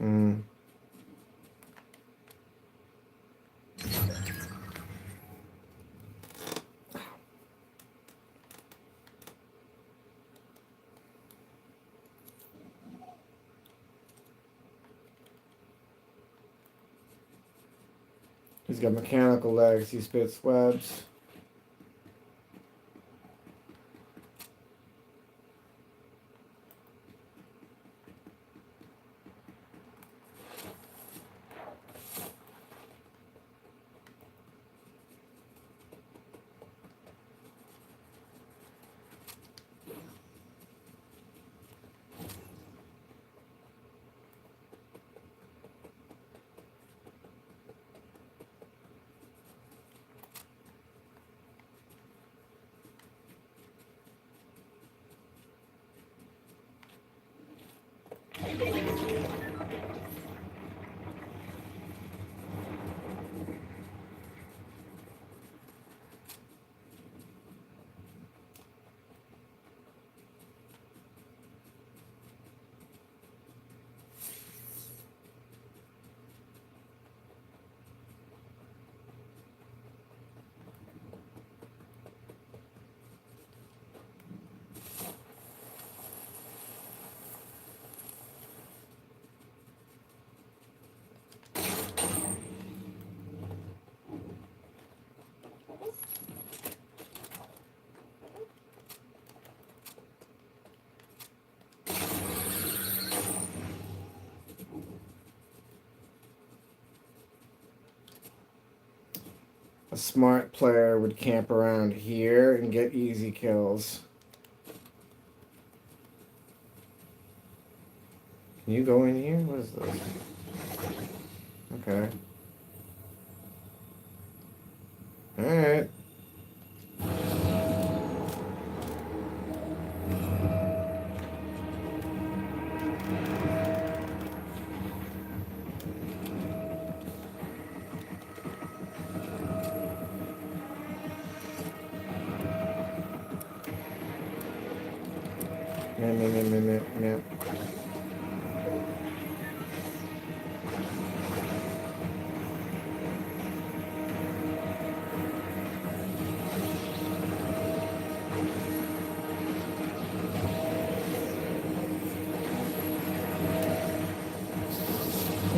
Hmm. He's got mechanical legs. He spits webs. A smart player would camp around here and get easy kills. Can you go in here? What is this? Okay. Alright. Yeah.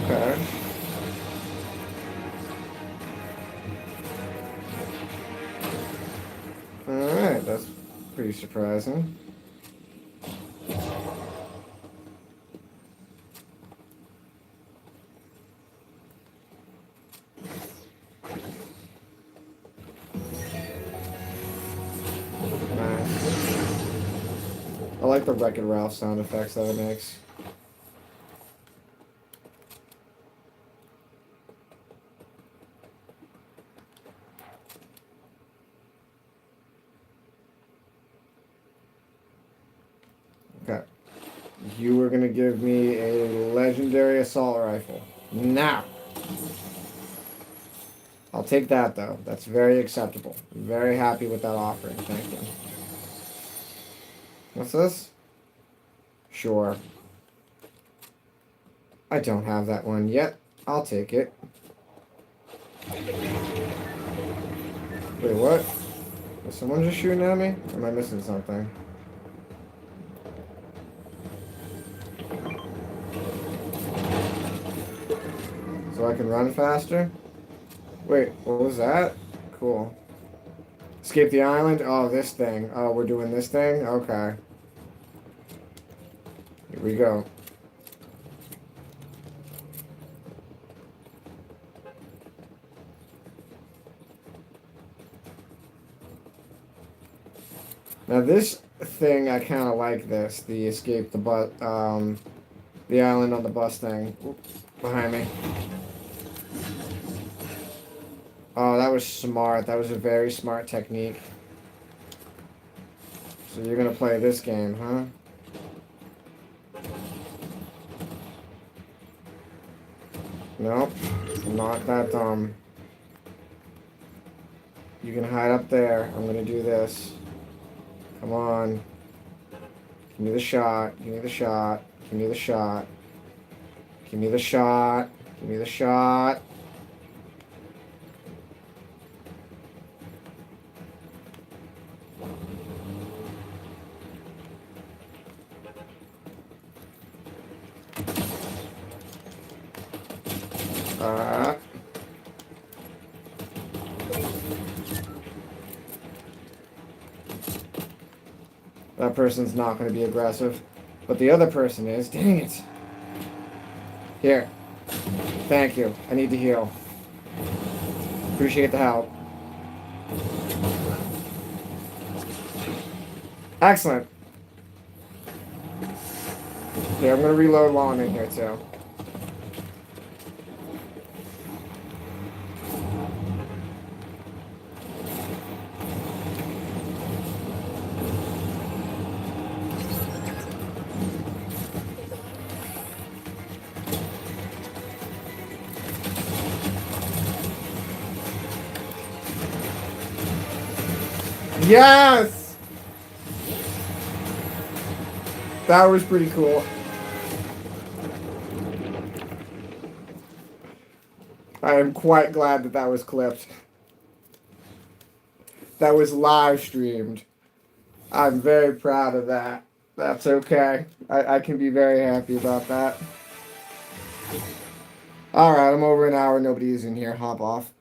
Okay. Alright, that's pretty surprising. like the Wreck-It Ralph sound effects that it makes. Okay. You were going to give me a legendary assault rifle. Now. I'll take that, though. That's very acceptable. I'm very happy with that offering. Thank you. What's this? Sure. I don't have that one yet. I'll take it. Wait, what? Is someone just shooting at me? Or am I missing something? So I can run faster? Wait, what was that? Cool. Escape the island? Oh, this thing. Oh, we're doing this thing? Okay. Here we go. Now this thing, I kind of like this. The escape the bus, the island on the bus thing. Oop, behind me. Oh, that was smart. That was a very smart technique. So you're gonna play this game, huh? Nope. Not that dumb. You can hide up there. I'm gonna do this. Come on. Give me the shot. Give me the shot. Give me the shot. Give me the shot. Give me the shot. That person's not going to be aggressive. But the other person is. Dang it. Here. Thank you. I need to heal. Appreciate the help. Excellent. Here, I'm going to reload while I'm in here, too. Yes! That was pretty cool. I am quite glad that that was clipped. That was live streamed. I'm very proud of that. That's okay. I can be very happy about that. Alright, I'm over an hour. Nobody's in here. Hop off.